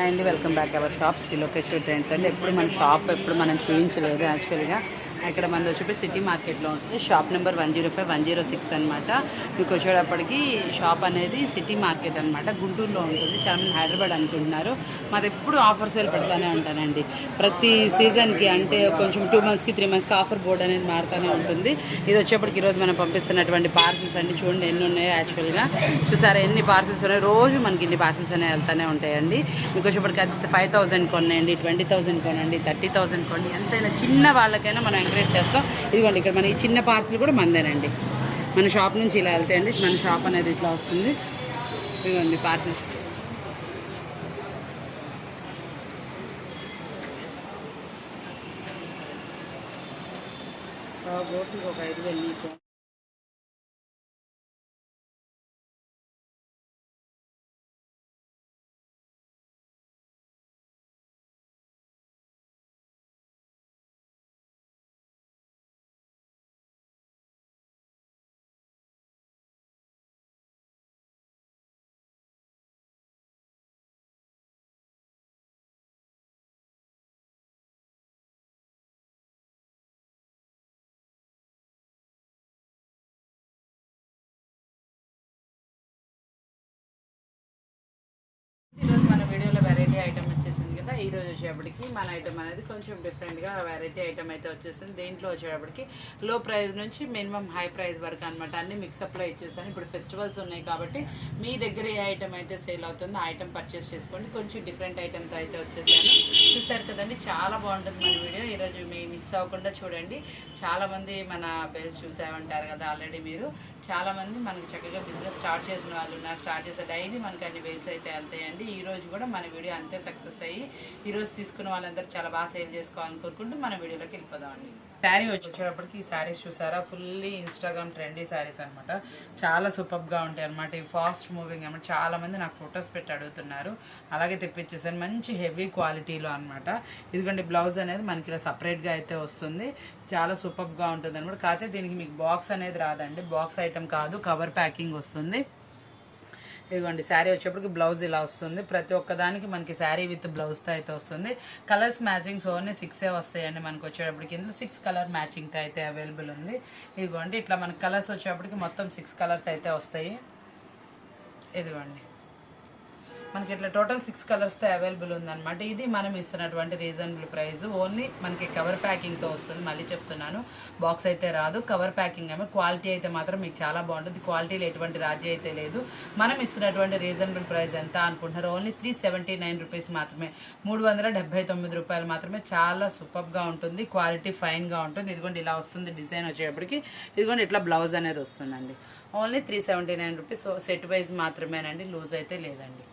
And welcome back our shop Shri Lokeshwari trends అండి. ఎప్పుడు మన షాప్ ఎప్పుడు మనం చూపించలేదు యాక్చువల్గా. ఇక్కడ మనది వచ్చి సిటీ మార్కెట్లో ఉంటుంది. షాప్ నెంబర్ 105 106 అనమాట. మీకు వచ్చేటప్పటికి షాప్ అనేది సిటీ మార్కెట్ అనమాట, గుంటూరులో ఉంటుంది. చాలామంది హైదరాబాద్ అనుకుంటున్నారు. మాది ఎప్పుడు ఆఫర్ సేల్ పెడతానే ఉంటానండి. ప్రతి సీజన్కి అంటే కొంచెం 2 మంత్స్కి 3 మంత్స్కి ఆఫర్ బోర్డ్ అనేది మారుతూనే ఉంటుంది. ఇది వచ్చేప్పటికి ఈరోజు మనం పంపిస్తున్నటువంటి పార్సిల్స్ అన్ని చూడండి ఎన్ని ఉన్నాయో. యాక్చువల్గా చూసారా ఎన్ని పార్సిల్స్ ఉన్నాయి. రోజు మనకి ఇన్ని పార్సిల్స్ అనేవి వెళ్తూనే ఉంటాయండి. మీకు వచ్చేప్పటికి 5,000 కొనండి, 20,000 కొనండి, 30,000 కొనండి, ఎంతైనా చిన్న వాళ్ళకైనా మనం ఎంకరేజ్ చేస్తాం. ఇదిగోండి ఇక్కడ మన ఈ చిన్న పార్సిల్ కూడా మందేనండి. మన షాప్ నుంచి ఇలా వెళ్తాయండి. మన షాప్ అనేది ఇట్లా వస్తుంది. ఇదిగోండి పార్సిల్స్. బోట్కి ఒక 5,000 నీకు. ఈరోజు మన వీడియోలో వెరైటీ ఐటమ్ వచ్చేసింది కదా. ఈరోజు వచ్చేటప్పటికి మన ఐటమ్ అనేది కొంచెం డిఫరెంట్గా వెరైటీ ఐటమ్ అయితే వచ్చేసింది. దీంట్లో వచ్చేటప్పటికి లో ప్రైస్ నుంచి మినిమం హై ప్రైస్ వరకు అనమాట అన్ని మిక్సప్లో ఇచ్చేసాను. ఇప్పుడు ఫెస్టివల్స్ ఉన్నాయి కాబట్టి మీ దగ్గర ఏ ఐటమ్ అయితే సేల్ అవుతుందో ఆ ఐటమ్ పర్చేస్ చేసుకోండి. కొంచెం డిఫరెంట్ ఐటమ్తో అయితే వచ్చేసాను. చూసారు కదండి, చాలా బాగుంటుంది మన వీడియో. ఈరోజు మీ మిస్ అవ్వకుండా చూడండి. చాలామంది మన పేజ్ చూసే ఉంటారు కదా ఆల్రెడీ. మీరు చాలామంది మనకి చక్కగా బిజినెస్ స్టార్ట్ చేసిన వాళ్ళు ఉన్నారు. స్టార్ట్ చేసే డైలీ మనకి అన్ని బేస్ అయితే వెళ్తాయండి. ఈ రోజు కూడా మన వీడియో అంతే సక్సెస్ అయ్యి ఈరోజు తీసుకున్న వాళ్ళందరూ చాలా బాగా సేల్ చేసుకోవాలని కోరుకుంటూ మన వీడియోలోకి వెళ్ళిపోదామండి. శారీ వచ్చేటప్పటికి ఈ శారీస్ చూసారా, ఫుల్లీ ఇన్స్టాగ్రామ్ ట్రెండీ శారీస్ అనమాట. చాలా సూపర్గా ఉంటాయి అనమాట. ఈ ఫాస్ట్ మూవింగ్ అనమాట. చాలా మంది నాకు ఫొటోస్ పెట్టి అడుగుతున్నారు. అలాగే తెప్పించేసాను మంచి హెవీ క్వాలిటీలో అనమాట. ఇదిగోండి బ్లౌజ్ అనేది మనకి ఇలా సపరేట్గా అయితే వస్తుంది. చాలా సూపర్గా ఉంటుంది అనమాట. కాకపోతే దీనికి మీకు బాక్స్ అనేది రాదండి. బాక్స్ ఐటమ్ కాదు, కవర్ ప్యాకింగ్ వస్తుంది. ఇదిగోండి శారీ వచ్చేప్పటికి బ్లౌజ్ ఇలా వస్తుంది. ప్రతి ఒక్కదానికి మనకి శారీ విత్ బ్లౌజ్తో అయితే వస్తుంది. కలర్స్ మ్యాచింగ్స్ ఓన్లీ 6 వస్తాయండి మనకు వచ్చేటప్పటికి. ఇందులో 6 కలర్ మ్యాచింగ్తో అయితే అవైలబుల్ ఉంది. ఇదిగోండి ఇట్లా మనకి కలర్స్ వచ్చేటప్పటికి మొత్తం 6 కలర్స్ అయితే వస్తాయి. ఇదిగోండి మనకి ఇట్లా టోటల్ 6 కలర్స్తో అవైలబుల్ ఉందన్నమాట. ఇది మనం ఇస్తున్నటువంటి రీజనబుల్ ప్రైస్. ఓన్లీ మనకి కవర్ ప్యాకింగ్తో వస్తుంది. మళ్ళీ చెప్తున్నాను, బాక్స్ అయితే రాదు. కవర్ ప్యాకింగ్ ఏమో. క్వాలిటీ అయితే మాత్రం మీకు చాలా బాగుంటుంది. క్వాలిటీలో ఎటువంటి రాజీ అయితే లేదు. మనం ఇస్తున్నటువంటి రీజనబుల్ ప్రైస్ ఎంత అనుకుంటున్నారు? ఓన్లీ 379 రూపీస్ మాత్రమే. 379 రూపాయలు మాత్రమే. చాలా సూపర్గా ఉంటుంది. క్వాలిటీ ఫైన్గా ఉంటుంది. ఇదిగోండి ఇలా వస్తుంది డిజైన్ వచ్చేటప్పటికి. ఇదిగోండి ఇట్లా బ్లౌజ్ అనేది వస్తుందండి. Only 379 rupees. సెట్ వైజ్ మాత్రమేనండి, లూజ్ అయితే లేదండి.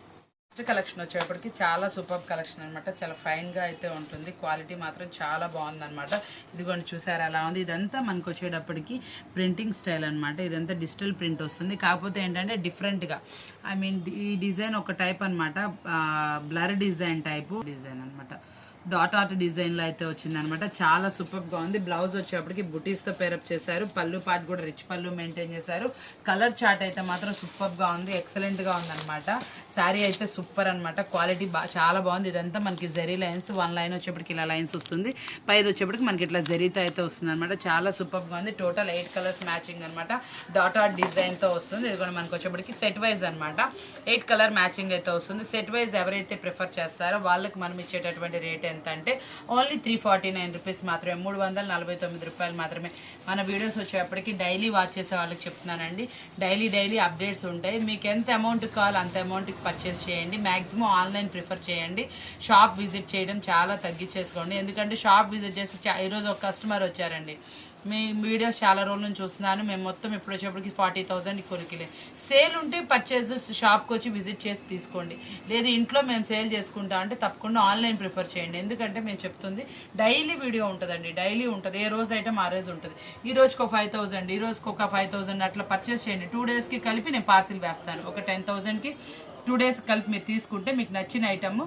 నెక్స్ట్ కలెక్షన్ వచ్చేటప్పటికి చాలా సూపర్ కలెక్షన్ అనమాట. చాలా ఫైన్గా అయితే ఉంటుంది. క్వాలిటీ మాత్రం చాలా బాగుందన్నమాట. ఇదిగోండి చూసారా అలా ఉంది. ఇదంతా మనకు వచ్చేటప్పటికి ప్రింటింగ్ స్టైల్ అనమాట. ఇదంతా డిజిటల్ ప్రింట్ వస్తుంది. కాకపోతే ఏంటంటే డిఫరెంట్గా, ఐ మీన్ ఈ డిజైన్ ఒక టైప్ అనమాట. బ్లర్ డిజైన్ టైపు డిజైన్ అనమాట. డాట్ ఆర్ట్ డిజైన్లో అయితే వచ్చిందనమాట. చాలా సూపర్గా ఉంది. బ్లౌజ్ వచ్చేప్పటికి బుటీస్తో పేరప్ చేశారు. పళ్ళు పార్ట్ కూడా రిచ్ పళ్ళు మెయింటైన్ చేశారు. కలర్ చార్ట్ అయితే మాత్రం సూపర్గా ఉంది. ఎక్సలెంట్గా ఉందన్నమాట. శారీ అయితే సూపర్ అనమాట. క్వాలిటీ చాలా బాగుంది. ఇదంతా మనకి జరీ లైన్స్. 1 లైన్ వచ్చేప్పటికి ఇలా లైన్స్ వస్తుంది. పైది వచ్చేప్పటికి మనకి ఇట్లా జరీతో అయితే వస్తుంది అనమాట. చాలా సూపర్గా ఉంది. టోటల్ 8 కలర్స్ మ్యాచింగ్ అనమాట. డాట్ ఆర్ట్ డిజైన్తో వస్తుంది. ఇది కూడా మనకి వచ్చేప్పటికి సెట్ వైజ్ అనమాట. 8 కలర్ మ్యాచింగ్ అయితే వస్తుంది. సెట్ వైజ్ ఎవరైతే ప్రిఫర్ చేస్తారో వాళ్ళకి మనం ఇచ్చేటటువంటి రేట్ ఎంత అంటే ఓన్లీ 349 రూపీస్ మాత్రమే. 349 రూపాయలు మాత్రమే. మన వీడియోస్ వచ్చేప్పటికి డైలీ వాచ్ చేసే వాళ్ళకి చెప్తున్నానండి. డైలీ అప్డేట్స్ ఉంటాయి. మీకు ఎంత అమౌంట్ కావాలో అంత అమౌంట్కి పర్చేస్ చేయండి. మ్యాక్సిమం ఆన్లైన్ ప్రిఫర్ చేయండి. షాప్ విజిట్ చేయడం చాలా తగ్గించేసుకోండి. ఎందుకంటే షాప్ విజిట్ చేసి ఈరోజు ఒక కస్టమర్ వచ్చారండి. మీ వీడియోస్ చాలా రోజుల నుంచి చూస్తున్నాను. మేము మొత్తం ఇప్పుడు వచ్చేప్పటికి 40,000 కొరికిలే. సేల్ ఉంటే పర్చేజ్ షాప్కి వచ్చి విజిట్ చేసి తీసుకోండి. లేదు ఇంట్లో మేము సేల్ చేసుకుంటా అంటే తప్పకుండా ఆన్లైన్ ప్రిఫర్ చేయండి. ఎందుకంటే మేము చెప్తుంది డైలీ వీడియో ఉంటుందండి. డైలీ ఉంటుంది. ఏ రోజు ఐటమ్ ఆ రోజు ఉంటుంది. ఈ రోజుకి ఒక 5,000, ఈ రోజుకి ఒక 5,000 అట్లా పర్చేస్ చేయండి. 2 డేస్కి కలిపి నేను పార్సిల్ వేస్తాను. ఒక 10,000కి 2 days కలిపి మీరు తీసుకుంటే మీకు నచ్చిన ఐటమ్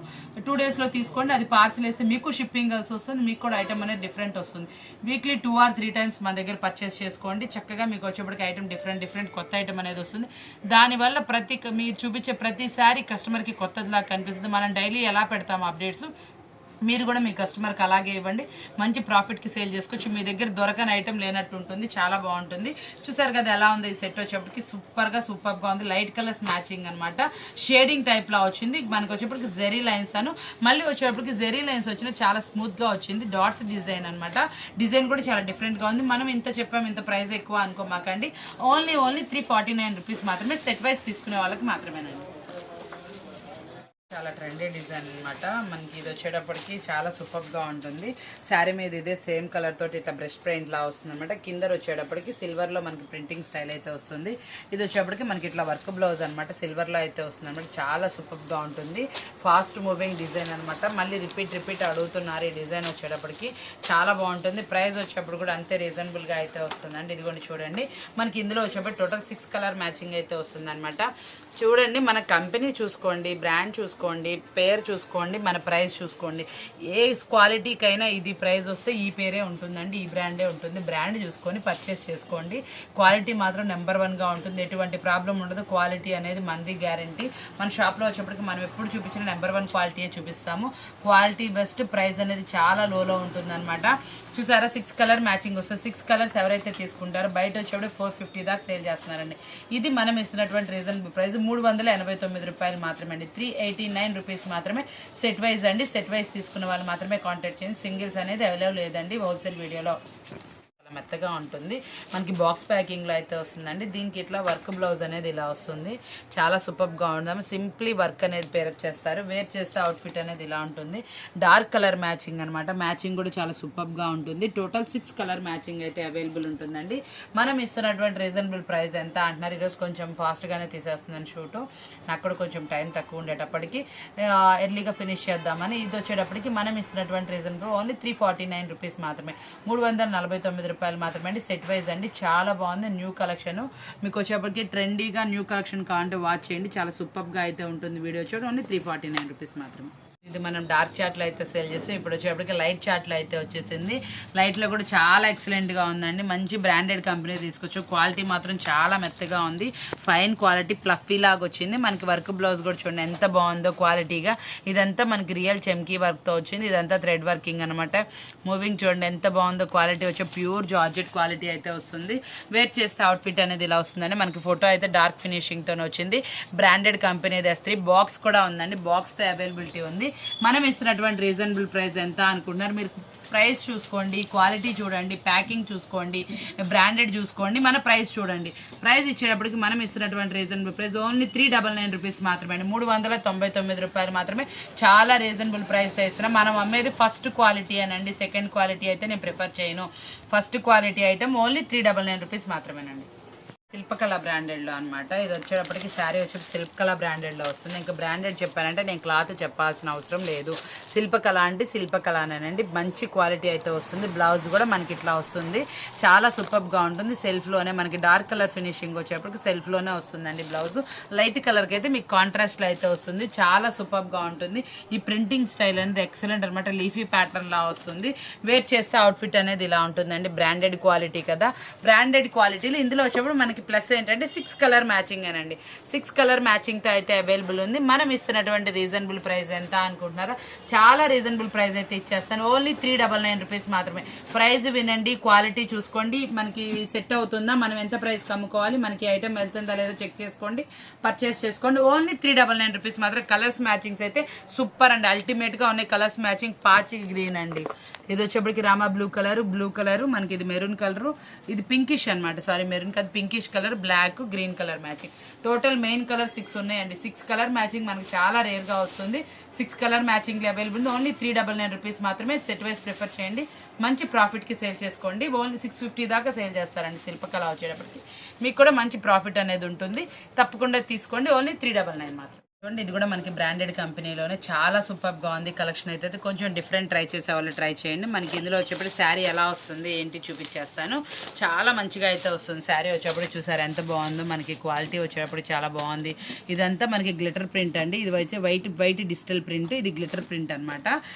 2 daysలో తీసుకోండి. అది పార్సిల్ వేస్తే మీకు షిప్పింగ్ కలిసి వస్తుంది, మీకు కూడా ఐటమ్ అనేది డిఫరెంట్ వస్తుంది. వీక్లీ 2 or 3 times మన దగ్గర పర్చేస్ చేసుకోండి. చక్కగా మీకు వచ్చేప్పటికి ఐటమ్ డిఫరెంట్ కొత్త ఐటమ్ అనేది వస్తుంది. దానివల్ల మీరు చూపించే ప్రతిసారి కస్టమర్కి కొత్తదిలా కనిపిస్తుంది. మనం డైలీ ఎలా పెడతాము అప్డేట్స్, మీరు కూడా మీ కస్టమర్కి అలాగే ఇవ్వండి. మంచి ప్రాఫిట్కి సేల్ చేసుకోవచ్చు. మీ దగ్గర దొరకని ఐటమ్ లేనట్టు ఉంటుంది, చాలా బాగుంటుంది. చూసారు కదా ఎలా ఉంది ఈ సెట్ వచ్చేప్పటికి, సూపర్గా ఉంది. లైట్ కలర్స్ మ్యాచింగ్ అనమాట, షేడింగ్ టైప్లో వచ్చింది. మనకు వచ్చేప్పటికి జెరీ లైన్స్ మళ్ళీ వచ్చేప్పటికి జెరీ లైన్స్ వచ్చిన చాలా స్మూత్గా వచ్చింది. డాట్స్ డిజైన్ అనమాట, డిజైన్ కూడా చాలా డిఫరెంట్గా ఉంది. మనం ఇంత చెప్పాము, ఇంత ప్రైస్ ఎక్కువ అనుకోమాకండి. ఓన్లీ 349 రూపీస్ మాత్రమే, సెట్ వైజ్ తీసుకునే వాళ్ళకి మాత్రమేనండి. చాలా ట్రెండీ డిజైన్ అనమాట. మనకి ఇది వచ్చేటప్పటికి చాలా సూపర్గా ఉంటుంది. శారీ మీద ఇదే సేమ్ కలర్ తోటి ఇట్లా బ్రష్ పెయింట్ లా వస్తుంది అనమాట. కింద వచ్చేటప్పటికి సిల్వర్లో మనకి ప్రింటింగ్ స్టైల్ అయితే వస్తుంది. ఇది వచ్చేటప్పటికి మనకి ఇట్లా వర్క్ బ్లౌజ్ అనమాట, సిల్వర్లో అయితే వస్తుంది అనమాట. చాలా సూపర్గా ఉంటుంది, ఫాస్ట్ మూవింగ్ డిజైన్ అనమాట. మళ్ళీ రిపీట్ అడుగుతున్నారు ఈ డిజైన్ వచ్చేటప్పటికి, చాలా బాగుంటుంది. ప్రైస్ వచ్చేటప్పుడు కూడా అంతే రీజనబుల్గా అయితే వస్తుందండి. ఇదిగోండి చూడండి, మనకి ఇందులో వచ్చేటప్పుడు టోటల్ 6 కలర్ మ్యాచింగ్ అయితే వస్తుంది అనమాట. చూడండి, మన కంపెనీ చూసుకోండి, బ్రాండ్ చూసుకోండి, పేరు చూసుకోండి, మన ప్రైస్ చూసుకోండి. ఏ క్వాలిటీకైనా ఇది ప్రైస్ వస్తే ఈ పేరే ఉంటుందండి, ఈ బ్రాండే ఉంటుంది. బ్రాండ్ చూసుకొని పర్చేస్ చేసుకోండి. క్వాలిటీ మాత్రం నెంబర్ 1గా ఉంటుంది, ఎటువంటి ప్రాబ్లం ఉండదు. క్వాలిటీ అనేది మనది గ్యారంటీ. మన షాప్లో వచ్చేప్పటికి మనం ఎప్పుడు చూపించిన నెంబర్ 1 క్వాలిటీయే చూపిస్తాము. క్వాలిటీ బెస్ట్, ప్రైస్ అనేది చాలా లోలో ఉంటుంది అనమాట. చూసారా, 6 కలర్ మ్యాచింగ్ వస్తుంది. 6 కలర్స్ ఎవరైతే తీసుకుంటారో బయట వచ్చేప్పుడు 450 దాకా సేల్ చేస్తున్నారండి. ఇది మనం ఇస్తున్నటువంటి రీజనబుల్ ప్రైస్ 389 రూపాయలు మాత్రమే అండి. 389 రూపీస్ మాత్రమే. సెట్ వైజ్ అండి, సెట్ వైజ్ తీసుకున్న వాళ్ళు మాత్రమే కాంటాక్ట్ చేయండి. సింగిల్స్ అనేది అవైలబుల్ లేదండి హోల్సేల్ వీడియోలో. మెత్తగా ఉంటుంది, మనకి బాక్స్ ప్యాకింగ్లో అయితే వస్తుందండి. దీనికి ఇట్లా వర్క్ బ్లౌజ్ అనేది ఇలా వస్తుంది, చాలా సూపర్గా ఉంటుంది. సింప్లీ వర్క్ అనేది పేరప్ చేస్తారు, వేర్ చేస్తే అవుట్ఫిట్ అనేది ఇలా ఉంటుంది. డార్క్ కలర్ మ్యాచింగ్ అనమాట, మ్యాచింగ్ కూడా చాలా సూపర్గా ఉంటుంది. టోటల్ 6 కలర్ మ్యాచింగ్ అయితే అవైలబుల్ ఉంటుందండి. మనం ఇస్తున్నటువంటి రీజనబుల్ ప్రైస్ ఎంత అంటున్నారు. ఈరోజు కొంచెం ఫాస్ట్గానే తీసేస్తుందని షూటు, నాకు కూడా కొంచెం టైం తక్కువ ఉండేటప్పటికి ఎర్లీగా ఫినిష్ చేద్దామని. ఇది వచ్చేటప్పటికి మనం ఇస్తున్నటువంటి రీజనబుల్ ఓన్లీ 349 రూపీస్ మాత్రమే, 349 రూపాయలు మాత్రమే అండి. సెట్ వైజ్ అండి, చాలా బాగుంది. న్యూ కలెక్షన్ మీకు వచ్చేప్పటికి ట్రెండీగా న్యూ కలెక్షన్ కావాలంటే వాచ్ చేయండి, చాలా సూపర్గా అయితే ఉంటుంది. వీడియో చూడండి, ఓన్లీ 349 రూపీస్ మాత్రమే. ఇది మనం డార్క్ చాట్లో అయితే సేల్ చేస్తాం. ఇప్పుడు వచ్చేప్పటికి లైట్ చాట్లో అయితే వచ్చేసింది. లైట్లో కూడా చాలా ఎక్సలెంట్గా ఉందండి, మంచి బ్రాండెడ్ కంపెనీ తీసుకోవచ్చు. క్వాలిటీ మాత్రం చాలా మెత్తగా ఉంది, ఫైన్ క్వాలిటీ, ఫ్లఫీ లాగా వచ్చింది. మనకి వర్క్ బ్లౌజ్ కూడా చూడండి ఎంత బాగుందో క్వాలిటీగా. ఇదంతా మనకి రియల్ చెమ్కీ వర్క్తో వచ్చింది, ఇదంతా థ్రెడ్ వర్కింగ్ అనమాట. మూవింగ్ చూడండి ఎంత బాగుందో, క్వాలిటీ వచ్చే ప్యూర్ జార్జెట్ క్వాలిటీ అయితే వస్తుంది. వేర్ చేస్తే అవుట్ఫిట్ అనేది ఇలా వస్తుందండి. మనకి ఫోటో అయితే డార్క్ ఫినిషింగ్తో వచ్చింది, బ్రాండెడ్ కంపెనీ తెస్తుంది. బాక్స్ కూడా ఉందండి, బాక్స్తో అవైలబిలిటీ ఉంది. మనం ఇస్తున్నటువంటి రీజనబుల్ ప్రైస్ ఎంత అనుకుంటున్నారు మీరు? ప్రైస్ చూసుకోండి, క్వాలిటీ చూడండి, ప్యాకింగ్ చూసుకోండి, బ్రాండెడ్ చూసుకోండి, మన ప్రైస్ చూడండి. ప్రైస్ ఇచ్చేటప్పటికి మనం ఇస్తున్నటువంటి రీజనబుల్ ప్రైస్ ఓన్లీ 399 రూపీస్ మాత్రమే అండి, 399 రూపాయలు మాత్రమే. చాలా రీజనబుల్ ప్రైస్తో ఇస్తున్నాం. మనం అమ్మేది ఫస్ట్ క్వాలిటీ అనండి, సెకండ్ క్వాలిటీ అయితే నేను ప్రిఫర్ చేయను. First quality item only 399 rupees మాత్రమేనండి. శిల్పకళ బ్రాండెడ్లో అనమాట. ఇది వచ్చేటప్పటికి శారీ వచ్చి శిల్పకళ బ్రాండెడ్లో వస్తుంది. ఇంకా బ్రాండెడ్ చెప్పానంటే నేను క్లాత్ చెప్పాల్సిన అవసరం లేదు. శిల్పకళ అంటే శిల్పకళనేనండి, మంచి క్వాలిటీ అయితే వస్తుంది. బ్లౌజ్ కూడా మనకి ఇట్లా వస్తుంది, చాలా సూపర్గా ఉంటుంది. సెల్ఫ్లోనే మనకి డార్క్ కలర్ ఫినిషింగ్ వచ్చేప్పటికి సెల్ఫ్లోనే వస్తుందండి. బ్లౌజ్ లైట్ కలర్కి అయితే మీకు కాంట్రాస్ట్లో అయితే వస్తుంది, చాలా సూపర్గా ఉంటుంది. ఈ ప్రింటింగ్ స్టైల్ అనేది ఎక్సలెంట్ అనమాట, లీఫీ ప్యాటర్న్ లా వస్తుంది. వేర్ చేస్తే అవుట్ఫిట్ అనేది ఇలా ఉంటుందండి. బ్రాండెడ్ క్వాలిటీ కదా, బ్రాండెడ్ క్వాలిటీలు. ఇందులో వచ్చేప్పుడు మనకి ప్లస్ ఏంటంటే 6 కలర్ మ్యాచింగ్ అనండి, 6 కలర్ మ్యాచింగ్తో అయితే అవైలబుల్ ఉంది. మనం ఇస్తున్నటువంటి రీజనబుల్ ప్రైస్ ఎంత అనుకుంటున్నారా? చాలా రీజనబుల్ ప్రైస్ అయితే ఇచ్చేస్తాను, ఓన్లీ 399 రూపీస్ మాత్రమే. ప్రైస్ వినండి, క్వాలిటీ చూసుకోండి, మనకి సెట్ అవుతుందా, మనం ఎంత ప్రైస్కి అమ్ముకోవాలి, మనకి ఐటమ్ వెళ్తుందా లేదో చెక్ చేసుకోండి, పర్చేస్ చేసుకోండి. ఓన్లీ 399 రూపీస్ మాత్రం. కలర్స్ మ్యాచింగ్స్ అయితే సూపర్ అండి, అల్టిమేట్గా ఉన్నాయి. కలర్స్ మ్యాచింగ్ పాచి గ్రీన్ అండి, ఇది వచ్చేప్పటికి రామా బ్లూ కలరు, మనకి ఇది మెరూన్ కలరు, ఇది పింకిష్ అనమాట, సారీ మెరూన్ కాదు pinkish colour, black green colour matching. Total main colour 6 ఉన్నాయండి. 6 కలర్ మ్యాచింగ్ మనకి చాలా రేర్గా వస్తుంది. 6 కలర్ మ్యాచింగ్లో అవైలబుల్ ఉంది, ఓన్లీ 399 రూపీస్ మాత్రమే. సెట్ వైజ్ ప్రిఫర్ చేయండి, మంచి ప్రాఫిట్కి సేల్ చేసుకోండి. ఓన్లీ 650 దాకా సేల్ చేస్తారండి శిల్పకళ వచ్చేటప్పటికి, మీకు కూడా మంచి ప్రాఫిట్ అనేది ఉంటుంది. తప్పకుండా తీసుకోండి, ఓన్లీ 399 మాత్రం. చూడండి ఇది కూడా మనకి బ్రాండెడ్ కంపెనీలోనే చాలా సూపర్గా ఉంది కలెక్షన్ అయితే కొంచెం డిఫరెంట్ ట్రై చేసే వాళ్ళు ట్రై చేయండి. మనకి ఇందులో వచ్చేప్పుడు శారీ ఎలా వస్తుంది ఏంటి చూపించేస్తాను. చాలా మంచిగా అయితే వస్తుంది శారీ వచ్చేప్పుడు. చూసారు ఎంత బాగుందో, మనకి క్వాలిటీ వచ్చేటప్పుడు చాలా బాగుంది. ఇదంతా మనకి గ్లిటర్ ప్రింట్ అండి. ఇది వచ్చి వైట్ డిజిటల్ ప్రింట్, ఇది గ్లిటర్ ప్రింట్ అనమాట.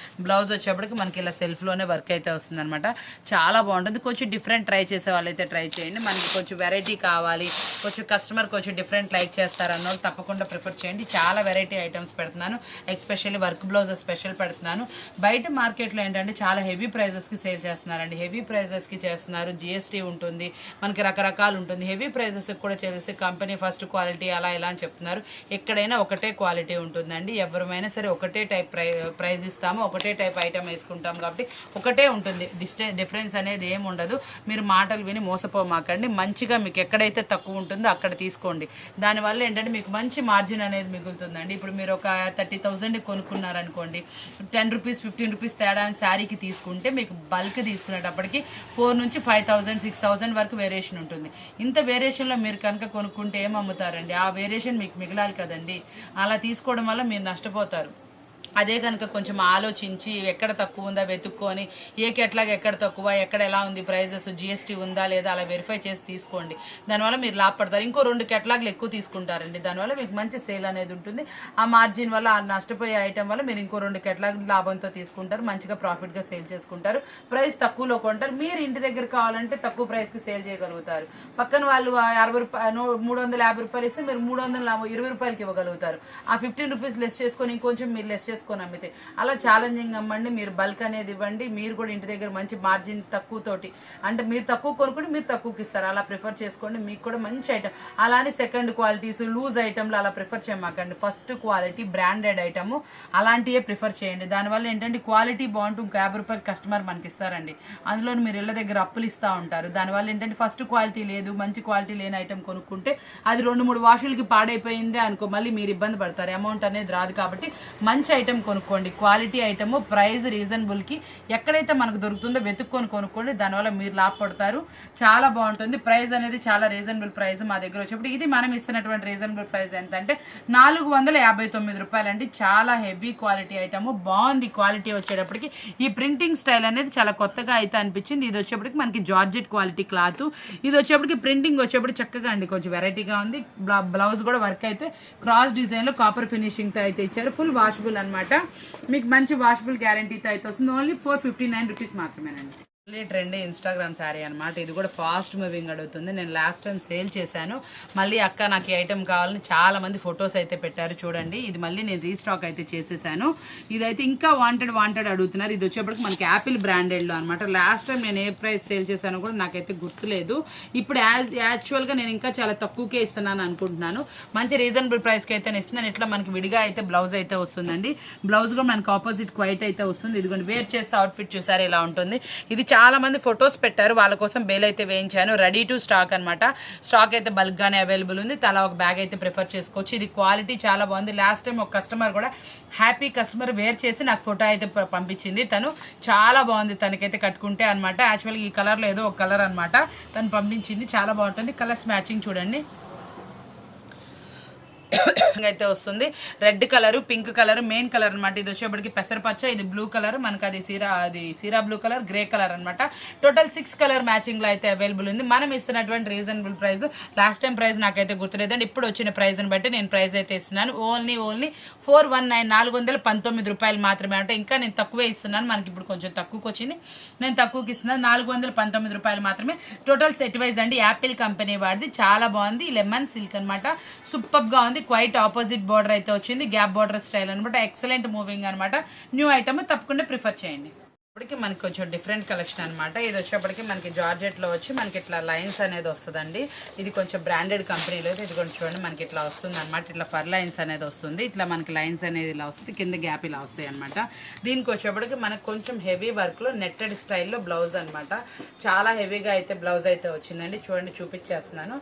బ్లౌజ్ వచ్చేప్పటికి మనకి ఇలా సెల్ఫ్లోనే వర్క్ అయితే వస్తుంది అనమాట. చాలా బాగుంటుంది. కొంచెం డిఫరెంట్ ట్రై చేసే వాళ్ళైతే ట్రై చేయండి. మనకి కొంచెం వెరైటీ కావాలి, కొంచెం కస్టమర్ కొంచెం డిఫరెంట్ లైక్ చేస్తారన్న వాళ్ళు తప్పకుండా ప్రిఫర్ చేయండి. చాలా వెరైటీ ఐటమ్స్ పెడుతున్నాను, ఎస్పెషల్లీ వర్క్ బ్లౌజెస్ స్పెషల్ పెడుతున్నాను. బయట మార్కెట్లో ఏంటంటే చాలా హెవీ ప్రైజెస్కి సేల్ చేస్తున్నారండి. హెవీ ప్రైజెస్కి చేస్తున్నారు, జిఎస్టీ ఉంటుంది, మనకి రకరకాలు ఉంటుంది. హెవీ ప్రైజెస్కి కూడా చేస్తే కంపెనీ ఫస్ట్ క్వాలిటీ అలా ఇలా అని చెప్తున్నారు. ఎక్కడైనా ఒకటే క్వాలిటీ ఉంటుందండి. ఎవరైనా సరే ఒకటే టైప్ ప్రైజ్ ఇస్తాము, ఒకటే టైప్ ఐటమ్ వేసుకుంటాం కాబట్టి ఒకటే ఉంటుంది. డిఫరెన్స్ అనేది ఏమి ఉండదు. మీరు మాటలు విని మోసపోమాకండి. మంచిగా మీకు ఎక్కడైతే తక్కువ ఉంటుందో అక్కడ తీసుకోండి. దానివల్ల ఏంటంటే మీకు మంచి మార్జిన్ అనేది మిగులుతుందండి. ఇప్పుడు మీరు ఒక 30,000 కొనుక్కున్నారనుకోండి, 10 రూపీస్ 15 రూపీస్ తేడా శారీకి తీసుకుంటే మీకు బల్క్ తీసుకునేటప్పటికి 4 నుంచి 5,000 6,000 వరకు వేరియేషన్ ఉంటుంది. ఇంత వేరియేషన్లో మీరు కనుక కొనుక్కుంటే ఏం అమ్ముతారండి? ఆ వేరియేషన్ మీకు మిగలాలి కదండి. అలా తీసుకోవడం వల్ల మీరు నష్టపోతారు. అదే కనుక కొంచెం ఆలోచించి ఎక్కడ తక్కువ ఉందా వెతుక్కొని ఏ కెట్లాగా ఎక్కడ తక్కువ ఎక్కడ ఎలా ఉంది ప్రైజెస్ జిఎస్టీ ఉందా లేదా అలా వెరిఫై చేసి తీసుకోండి. దానివల్ల మీరు లాభపడతారు. ఇంకో 2 కెట్లాగ్లు ఎక్కువ తీసుకుంటారండి, దానివల్ల మీకు మంచి సేల్ అనేది ఉంటుంది. ఆ మార్జిన్ వల్ల, ఆ నష్టపోయే ఐటమ్ వల్ల మీరు ఇంకో 2 కెట్లాగ్లు లాభంతో తీసుకుంటారు, మంచిగా ప్రాఫిట్గా సేల్ చేసుకుంటారు. ప్రైస్ తక్కువలో కొంటారు. మీరు ఇంటి దగ్గర కావాలంటే తక్కువ ప్రైస్కి సేల్ చేయగలుగుతారు. పక్కన వాళ్ళు 60 రూపాయలు 350 రూపాయలు ఇస్తే మీరు 320 రూపాయలకి ఇవ్వగలుగుతారు. ఆ 15 రూపీస్ లెస్ చేసుకొని ఇంకొంచెం మీరు లెస్ చేసుకొని అమ్మితే అలా ఛాలెంజింగ్ అమ్మండి. మీరు బల్క్ అనేది ఇవ్వండి. మీరు కూడా ఇంటి దగ్గర మంచి మార్జిన్ తక్కువతోటి, అంటే మీరు తక్కువ కొనుక్కుంటే మీరు తక్కువకి ఇస్తారు. అలా ప్రిఫర్ చేసుకోండి, మీకు కూడా మంచి ఐటమ్. అలానే సెకండ్ క్వాలిటీస్ లూజ్ ఐటమ్లు అలా ప్రిఫర్ చేయమాకండి. ఫస్ట్ క్వాలిటీ బ్రాండెడ్ ఐటమ్ అలాంటివే ప్రిఫర్ చేయండి. దానివల్ల ఏంటంటే క్వాలిటీ బాగుంటుంది. 50 రూపాయలు కస్టమర్ మనకి ఇస్తారండి. అందులో మీరు ఇళ్ళ దగ్గర అప్పులు ఇస్తూ ఉంటారు. దానివల్ల ఏంటంటే ఫస్ట్ క్వాలిటీ లేదు, మంచి క్వాలిటీ లేని ఐటమ్ కొనుక్కుంటే అది 2-3 వాషులకి పాడైపోయిందే అనుకో, మళ్ళీ మీరు ఇబ్బంది పడతారు. అమౌంట్ అనేది రాదు. కాబట్టి మంచి ఐటమ్ కొనుక్కోండి. క్వాలిటీ ఐటమ్, ప్రైస్ రీజనబుల్కి ఎక్కడైతే మనకు దొరుకుతుందో వెతుక్కొని కొనుక్కోండి. దానివల్ల మీరు లాభపడతారు. చాలా బాగుంటుంది. ప్రైస్ అనేది చాలా రీజనబుల్ ప్రైస్ మా దగ్గర వచ్చేప్పుడు. ఇది మనం ఇస్తున్నటువంటి రీజనబుల్ ప్రైస్ ఎంత అంటే 459 రూపాయలండి. చాలా హెవీ క్వాలిటీ ఐటమ్, బాగుంది క్వాలిటీ వచ్చేటప్పటికి. ఈ ప్రింటింగ్ స్టైల్ అనేది చాలా కొత్తగా అయితే అనిపించింది. ఇది వచ్చేప్పటికి మనకి జార్జెట్ క్వాలిటీ క్లాత్. ఇది వచ్చేప్పటికి ప్రింటింగ్ వచ్చేప్పటికి చక్కగా అండి, కొంచెం వెరైటీగా ఉంది. బ్లౌజ్ కూడా వర్క్ అయితే క్రాస్ డిజైన్లో కాపర్ ఫినిషింగ్తో అయితే ఇచ్చారు. ఫుల్ వాషబుల్ అనమాట. మీకు మంచి వాషబుల్ గ్యారంటీతో అయితే వస్తుంది. ఓన్లీ 459 రూపీస్ మాత్రమేనండి. ట్రెండ్ ఇన్స్టాగ్రామ్ శారీ అనమాట. ఇది కూడా ఫాస్ట్ మూవింగ్ అడుగుతుంది. నేను లాస్ట్ టైం సేల్ చేశాను. మళ్ళీ అక్క నాకు ఈ ఐటెం కావాలని చాలా మంది ఫొటోస్ అయితే పెట్టారు. చూడండి, ఇది మళ్ళీ నేను రీస్టాక్ అయితే చేసేసాను. ఇదైతే ఇంకా వాంటెడ్ అడుగుతున్నారు. ఇది వచ్చేప్పటికి మనకి యాపిల్ బ్రాండెడ్లో అనమాట. లాస్ట్ టైం నేను ఏ ప్రైస్ సేల్ చేశానో కూడా నాకైతే గుర్తులేదు. ఇప్పుడు యాక్చువల్గా నేను ఇంకా చాలా తక్కువకే ఇస్తున్నాను అనుకుంటున్నాను. మంచి రీజనబుల్ ప్రైస్కి అయితే నేను ఇస్తున్నాను. ఇట్లా మనకి విడిగా అయితే బ్లౌజ్ అయితే వస్తుందండి. బ్లౌజ్ కూడా మనకి ఆపోజిట్ క్వైట్ అయితే వస్తుంది. ఇదిగోండి, వేర్ చేస్తే అవుట్ఫిట్ చూసారు ఇలా ఉంటుంది. ఇది చాలా మంది ఫొటోస్ పెట్టారు, వాళ్ళ కోసం బేల్ అయితే వేయించాను. రెడీ టు స్టాక్ అనమాట. స్టాక్ అయితే బల్క్గానే అవైలబుల్ ఉంది. తలా ఒక బ్యాగ్ అయితే ప్రిఫర్ చేసుకోవచ్చు. ఇది క్వాలిటీ చాలా బాగుంది. లాస్ట్ టైం ఒక కస్టమర్ కూడా హ్యాపీ కస్టమర్ వేర్ చేసి నాకు ఫోటో అయితే పంపించింది. తను చాలా బాగుంది, తనకైతే కట్టుకుంటే అనమాట. యాక్చువల్గా ఈ కలర్లో ఏదో ఒక కలర్ అనమాట తను పంపించింది. చాలా బాగుంటుంది. కలర్స్ మ్యాచింగ్ చూడండి అయితే వస్తుంది. Red colour, pink colour, main colour అనమాట. ఇది వచ్చేప్పటికి పెసరపచ్చ, ఇది బ్లూ కలర్, మనకి అది సీరా బ్లూ కలర్, గ్రే కలర్ అనమాట. టోటల్ 6 కలర్ మ్యాచింగ్ లో అయితే అవైలబుల్ ఉంది. మనం ఇస్తున్నటువంటి reasonable price, last time price నాకైతే గుర్తులేదండి. ఇప్పుడు వచ్చిన ప్రైస్ బట్టి నేను ప్రైస్ అయితే ఇస్తున్నాను. ఓన్లీ 419 రూపాయలు మాత్రమే. అంటే ఇంకా నేను తక్కువే ఇస్తున్నాను. మనకి ఇప్పుడు కొంచెం తక్కువకి వచ్చింది, నేను తక్కువకి ఇస్తున్నాను. 419 రూపాయలు మాత్రమే. టోటల్ సెట్ వైజ్ అండి. యాపిల్ కంపెనీ వాడిది, చాలా బాగుంది. లెమన్ సిల్క్ అనమాట. సూపర్ గా ఉంది. క్వైట్ ఆపోజిట్ బార్డర్ అయితే వచ్చింది. గ్యాప్ బార్డర్ స్టైల్ అనమాట. ఎక్సలెంట్ మూవింగ్ అనమాట. న్యూ ఐటమ్ తప్పకుండా ప్రిఫర్ చేయండి. ఇప్పటికి మనకి కొంచెం డిఫరెంట్ కలెక్షన్ అనమాట. ఇది వచ్చేప్పటికి మనకి జార్జెట్లో వచ్చి మనకి ఇట్లా లైన్స్ అనేది వస్తుందండి. ఇది కొంచెం బ్రాండెడ్ కంపెనీలో ఇది కొంచెం చూడండి మనకి ఇట్లా వస్తుంది అనమాట. ఇట్లా ఫర్ లైన్స్ అనేది వస్తుంది. ఇట్లా మనకి లైన్స్ అనేది ఇలా వస్తుంది, కింద గ్యాప్ ఇలా వస్తాయి అనమాట. దీనికి వచ్చేప్పటికి మనకు కొంచెం హెవీ వర్క్లో నెట్టెడ్ స్టైల్లో బ్లౌజ్ అనమాట. చాలా హెవీగా అయితే బ్లౌజ్ అయితే వచ్చిందండి. చూడండి, చూపించేస్తున్నాను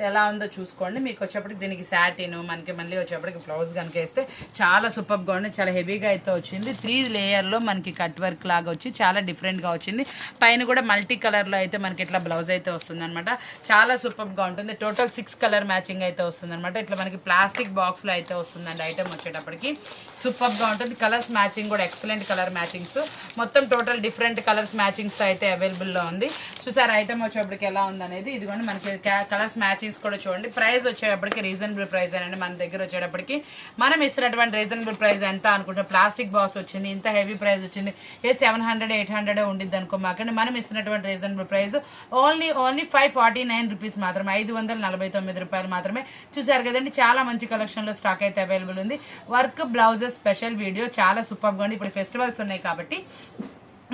ఎలా ఉందో చూసుకోండి. మీకు వచ్చేప్పటికి దీనికి శాటిన్, మనకి మళ్ళీ వచ్చేప్పటికి బ్లౌజ్ కనుక వేస్తే చాలా సూపర్గా ఉంది. చాలా హెవీగా అయితే వచ్చింది. 3 లేయర్లో మనకి కట్ వర్క్ లాగా వచ్చి చాలా డిఫరెంట్గా వచ్చింది. పైన కూడా మల్టీ కలర్లో అయితే మనకి ఇట్లా బ్లౌజ్ అయితే వస్తుంది అనమాట. చాలా సూపర్గా ఉంటుంది. టోటల్ 6 కలర్ మ్యాచింగ్ అయితే వస్తుంది అనమాట. ఇట్లా మనకి ప్లాస్టిక్ బాక్స్లో అయితే వస్తుందండి ఐటమ్ వచ్చేటప్పటికి. సూపర్గా ఉంటుంది. కలర్స్ మ్యాచింగ్ కూడా ఎక్సలెంట్ కలర్ మ్యాచింగ్స్, మొత్తం టోటల్ డిఫరెంట్ కలర్స్ మ్యాచింగ్స్తో అయితే అవైలబుల్లో ఉంది. చూసారు ఐటమ్ వచ్చేటప్పటికి ఎలా ఉందనేది. ఇదిగోండి మనకి కలర్స్ మ్యాచింగ్స్ కూడా చూడండి. ప్రైస్ వచ్చేటప్పటికి రీజనబుల్ ప్రైస్ అండి. మన దగ్గర వచ్చేటప్పటికి మనం ఇస్తున్నటువంటి రీజనబుల్ ప్రైస్ ఎంత అనుకుంటే, ప్లాస్టిక్ బాక్స్ వచ్చింది, ఇంత హెవీ ప్రైస్ వచ్చింది, 700 800 ఉండిద్ది అనుకోమాకండి. మనం ఇస్తున్నటువంటి రీజనబుల్ ప్రైస్ ఓన్లీ 549 రూపీస్ మాత్రమే, 549 రూపాయలు మాత్రమే. చూసారు కదండి, చాలా మంచి కలెక్షన్లో స్టాక్ అయితే అవైలబుల్ ఉంది. వర్క్ బ్లౌజెస్ స్పెషల్ వీడియో చాలా సూపర్గా ఉంది. ఇప్పుడు ఫెస్టివల్స్ ఉన్నాయి కాబట్టి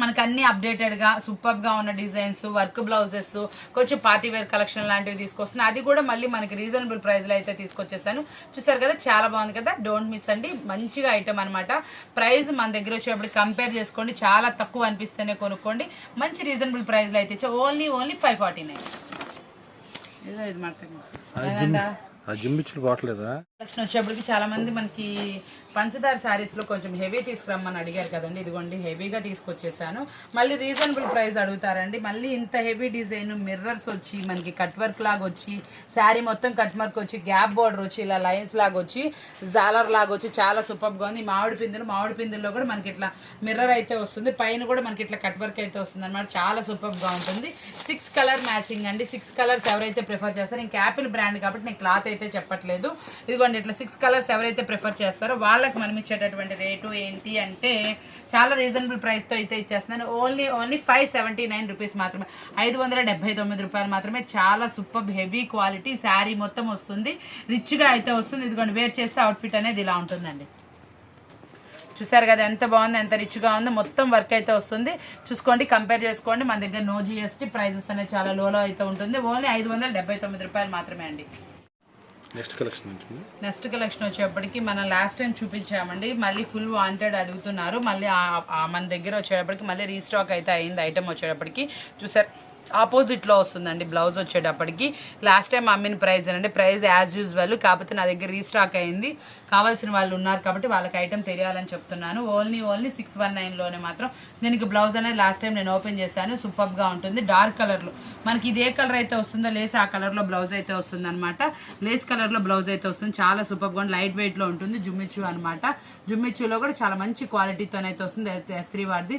మనకు అన్ని అప్డేటెడ్గా సూపర్గా ఉన్న డిజైన్స్, వర్క్ బ్లౌజెస్, కొంచెం పార్టీ వేర్ కలెక్షన్ లాంటివి తీసుకొస్తున్నాను. అది కూడా మళ్ళీ మనకి రీజనబుల్ ప్రైస్లో అయితే తీసుకొచ్చేసాను. చూసారు కదా, చాలా బాగుంది కదా, డోంట్ మిస్ అండి. మంచిగా ఐటమ్ అనమాట. ప్రైస్ మన దగ్గర వచ్చేటప్పుడు కంపేర్ చేసుకోండి, చాలా తక్కువ అనిపిస్తేనే కొనుక్కోండి. మంచి రీజనబుల్ ప్రైస్లో అయితే ఇచ్చా. ఓన్లీ 549. ఇది మాట్లాడుతుంది కలెక్షన్ వచ్చేప్పటికి చాలా మంది మనకి పంచదార శారీస్ లో కొంచెం హెవీ తీసుకురమ్మని అడిగారు కదండి. ఇదిగోండి హెవీగా తీసుకొచ్చేసాను. మళ్ళీ రీజనబుల్ ప్రైస్ అడుగుతారండి. మళ్ళీ ఇంత హెవీ డిజైన్, మిర్రర్స్ వచ్చి మనకి కట్ వర్క్ లాగా వచ్చి, శారీ మొత్తం కట్ వర్క్ వచ్చి, గ్యాప్ బోర్డర్ వచ్చి, ఇలా లైన్స్ లాగా వచ్చి, జాలర్ లాగా వచ్చి చాలా సూపర్గా ఉంది. మామిడి పిందుల్లో కూడా మనకి ఇట్లా మిర్రర్ అయితే వస్తుంది. పైన కూడా మనకి ఇట్లా కట్ వర్క్ అయితే వస్తుంది అనమాట. చాలా సూపర్గా ఉంటుంది. 6 కలర్ మ్యాచింగ్ అండి. 6 కలర్స్ ఎవరైతే ప్రిఫర్ చేస్తారో, ఇంకా యాపిల్ బ్రాండ్ కాబట్టి నేను క్లాత్ అయితే చెప్పట్లేదు. ఇదిగోండి ఇట్లా 6 కలర్స్ ఎవరైతే ప్రిఫర్ చేస్తారో వాళ్ళకి మనం ఇచ్చేటటువంటి రేటు ఏంటి అంటే, చాలా రీజనబుల్ ప్రైస్తో అయితే ఇచ్చేస్తున్నాను. ఓన్లీ 579 రూపీస్ మాత్రమే, 579 రూపాయలు మాత్రమే. చాలా సూపర్ హెవీ క్వాలిటీ శారీ మొత్తం వస్తుంది, రిచ్గా అయితే వస్తుంది. ఇదిగోండి వేర్ చేస్తే అవుట్ఫిట్ అనేది ఇలా ఉంటుందండి. చూసారు కదా ఎంత బాగుంది, ఎంత రిచ్గా ఉందో. మొత్తం వర్క్ అయితే వస్తుంది. చూసుకోండి, కంపేర్ చేసుకోండి. మన దగ్గర నో జిఎస్టీ, ప్రైజెస్ అనేది చాలా లోలో అయితే ఉంటుంది. ఓన్లీ 579 రూపాయలు మాత్రమే అండి. నెక్స్ట్ కలెక్షన్ వచ్చేప్పటికి మనం లాస్ట్ టైం చూపించామండి. మళ్ళీ ఫుల్ వాంటెడ్ అడుగుతున్నారు. మళ్ళీ మన దగ్గర వచ్చేటప్పటికి మళ్ళీ రీస్టాక్ అయితే అయింది ఐటమ్ వచ్చేటప్పటికి. చూసారు ఆపోజిట్లో వస్తుందండి బ్లౌజ్ వచ్చేటప్పటికి. లాస్ట్ టైం అమ్మిన ప్రైస్ అండి, ప్రైస్ యాజ్ యూజువల్. కాకపోతే నా దగ్గర రీస్టాక్ అయింది. కావాల్సిన వాళ్ళు ఉన్నారు కాబట్టి వాళ్ళకి ఐటమ్ తెలియాలని చెప్తున్నాను. ఓన్లీ 619లోనే మాత్రం దీనికి బ్లౌజ్ అనేది లాస్ట్ టైం నేను ఓపెన్ చేశాను. సూపర్గా ఉంటుంది. డార్క్ కలర్లో మనకి ఇదే కలర్ అయితే వస్తుందో, లేస్ ఆ కలర్లో బ్లౌజ్ అయితే వస్తుంది అనమాట. లేస్ కలర్లో బ్లౌజ్ అయితే వస్తుంది. చాలా సూపర్గా ఉంటుంది. లైట్ వెయిట్లో ఉంటుంది. జుమ్మిచ్చు అనమాట. జుమ్మిచ్చులో కూడా చాలా మంచి క్వాలిటీతోనైతే వస్తుంది. S3 వాడిది.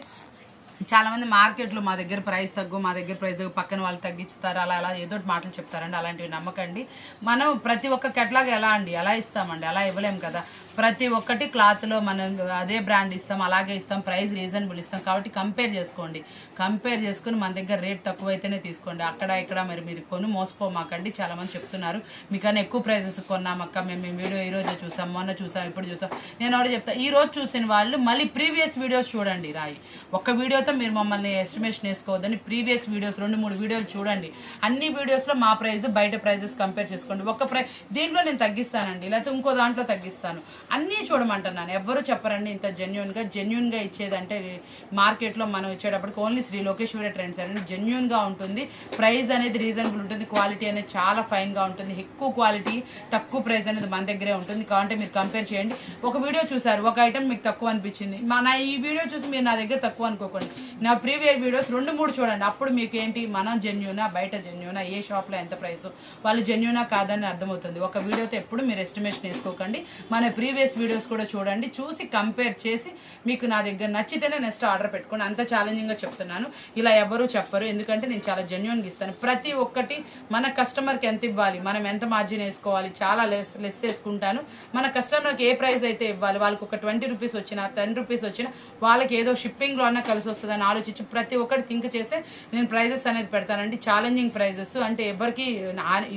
చాలా మంది మార్కెట్లో మా దగ్గర ప్రైస్ తగ్గు, మా దగ్గర ప్రైస్ తగ్గు, పక్కన వాళ్ళు తగ్గిస్తారు, అలా ఏదో మాటలు చెప్తారండి. అలాంటివి నమ్మకండి. మనం ప్రతి ఒక్క కెట్లాగ్ ఎలా అండి అలా ఇస్తామండి, అలా ఇవ్వలేం కదా. ప్రతి ఒక్కటి క్లాత్లో మనం అదే బ్రాండ్ ఇస్తాం, అలాగే ఇస్తాం, ప్రైస్ రీజనబుల్ ఇస్తాం. కాబట్టి కంపేర్ చేసుకోండి. కంపేర్ చేసుకుని మన దగ్గర రేట్ తక్కువ అయితేనే తీసుకోండి. అక్కడ ఇక్కడ మరి మీరు కొని మోసపోమాకండి. చాలా మంది చెప్తున్నారు మీకన్నా ఎక్కువ ప్రైజెస్ కొన్నామక్క, మేము వీడియో ఈరోజే చూసాం, మొన్న చూసాం, ఇప్పుడు చూసాం. నేను ఒకటి చెప్తాను, ఈ రోజు చూసిన వాళ్ళు మళ్ళీ ప్రీవియస్ వీడియోస్ చూడండి. ఒక్క వీడియోతో మీరు మమ్మల్ని ఎస్టిమేషన్ వేసుకోవద్దని. ప్రీవియస్ వీడియోస్ 2-3 వీడియోలు చూడండి. అన్ని వీడియోస్లో మా ప్రైస్ బయట ప్రైజెస్ కంపేర్ చేసుకోండి. ఒక్క ప్రైస్ దీంట్లో నేను తగ్గిస్తానండి, లేకపోతే ఇంకో దాంట్లో తగ్గిస్తాను, అన్నీ చూడమంటున్నాను. ఎవ్వరు చెప్పరండి ఇంత జెన్యున్గా ఇచ్చేదంటే. మార్కెట్లో మనం ఇచ్చేటప్పటికి ఓన్లీ శ్రీ లోకేశ్వరి ట్రెండ్స్ అండి. జెన్యున్గా ఉంటుంది. ప్రైస్ అనేది రీజనబుల్ ఉంటుంది. క్వాలిటీ అనేది చాలా ఫైన్గా ఉంటుంది. ఎక్కువ క్వాలిటీ తక్కువ ప్రైస్ అనేది మన దగ్గరే ఉంటుంది. కాబట్టి మీరు కంపేర్ చేయండి. ఒక వీడియో చూసారు, ఒక ఐటమ్ మీకు తక్కువ అనిపించింది, నా ఈ వీడియో చూసి మీరు నా దగ్గర తక్కువ అనుకోకండి. నా ప్రీవియస్ వీడియోస్ 2-3 చూడండి. అప్పుడు మీకు ఏంటి, మనం జెన్యూనా, బయట జెన్యూనా, ఏ షాప్లో ఎంత ప్రైస్, వాళ్ళు జెన్యూనా కాదని అర్థమవుతుంది. ఒక వీడియోతో ఎప్పుడు మీరు ఎస్టిమేషన్ వేసుకోకండి. మన ప్రీవియస్ వీడియోస్ కూడా చూడండి. చూసి కంపేర్ చేసి మీకు నా దగ్గర నచ్చితేనే నెక్స్ట్ ఆర్డర్ పెట్టుకోండి. అంత ఛాలెంజింగ్గా చెప్తున్నాను. ఇలా ఎవరు చెప్పరు, ఎందుకంటే నేను చాలా జెన్యూన్గా ఇస్తాను. ప్రతి ఒక్కటి మన కస్టమర్కి ఎంత ఇవ్వాలి, మనం ఎంత మార్జిన్ వేసుకోవాలి, చాలా లెస్ వేసుకుంటాను. మన కస్టమర్కి ఏ ప్రైస్ అయితే ఇవ్వాలి, వాళ్ళకి ఒక 20 రూపీస్ వచ్చినా 10 రూపీస్ వచ్చినా వాళ్ళకి ఏదో షిప్పింగ్లో అన్నా కలిసి వస్తుందని ఆలోచించి ప్రతి ఒక్కటి థింక్ చేస్తే నేను ప్రైజెస్ అనేది పెడతానండి. ఛాలెంజింగ్ ప్రైజెస్ అంటే ఎవరికి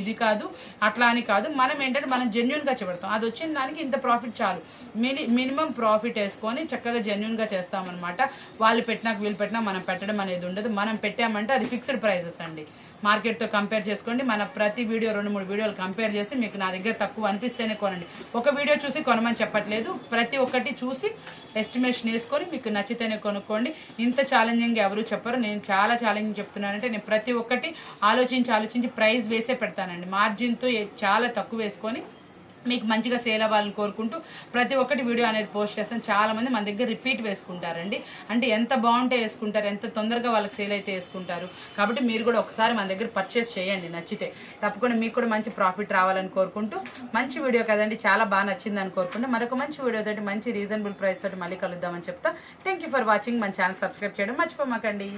ఇది కాదు, అట్లా అని కాదు. మనం ఏంటంటే మనం జెన్యున్గా చెబడతాం. అది వచ్చిన దానికి ఇంత ప్రాఫిట్ చాలు, మినిమం ప్రాఫిట్ వేసుకొని చక్కగా జెన్యున్గా చేస్తామన్నమాట. వాళ్ళు పెట్టినాక వీళ్ళు పెట్టినా మనం పెట్టడం అనేది ఉండదు. మనం పెట్టామంటే అది ఫిక్స్డ్ ప్రైజెస్ అండి. మార్కెట్తో కంపేర్ చేసుకోండి. మన ప్రతి వీడియో 2-3 వీడియోలు కంపేర్ చేసి మీకు నా దగ్గర తక్కువ అనిపిస్తేనే కొనండి. ఒక వీడియో చూసి కొనమని చెప్పట్లేదు. ప్రతి ఒక్కటి చూసి ఎస్టిమేషన్ వేసుకొని మీకు నచ్చితేనే కొనుక్కోండి. ఇంత ఛాలెంజింగ్ ఎవరు చెప్పరు. నేను చాలా ఛాలెంజింగ్ చెప్తున్నానంటే నేను ప్రతి ఒక్కటి ఆలోచించి ప్రైస్ వేసే పెడతానండి. మార్జిన్తో చాలా తక్కువ వేసుకొని మీకు మంచిగా సేల్ అవ్వాలని కోరుకుంటూ ప్రతి ఒక్కటి వీడియో అనేది పోస్ట్ చేస్తాను. చాలామంది మన దగ్గర రిపీట్ వేసుకుంటారండి. అంటే ఎంత బాగుంటే వేసుకుంటారు, ఎంత తొందరగా వాళ్ళకి సేల్ అయితే వేసుకుంటారు. కాబట్టి మీరు కూడా ఒకసారి మన దగ్గర పర్చేస్ చేయండి, నచ్చితే తప్పకుండా మీకు కూడా మంచి ప్రాఫిట్ రావాలని కోరుకుంటూ, మంచి వీడియో కదండి, చాలా బాగా నచ్చిందని కోరుకుంటూ మరొక మంచి వీడియో తోటి మంచి రీజనబుల్ ప్రైస్ తోటి మళ్ళీ కలుద్దామని చెప్తా. Thank you for watching. మన ఛానల్ సబ్స్క్రైబ్ చేయడం మర్చిపోమాకండి.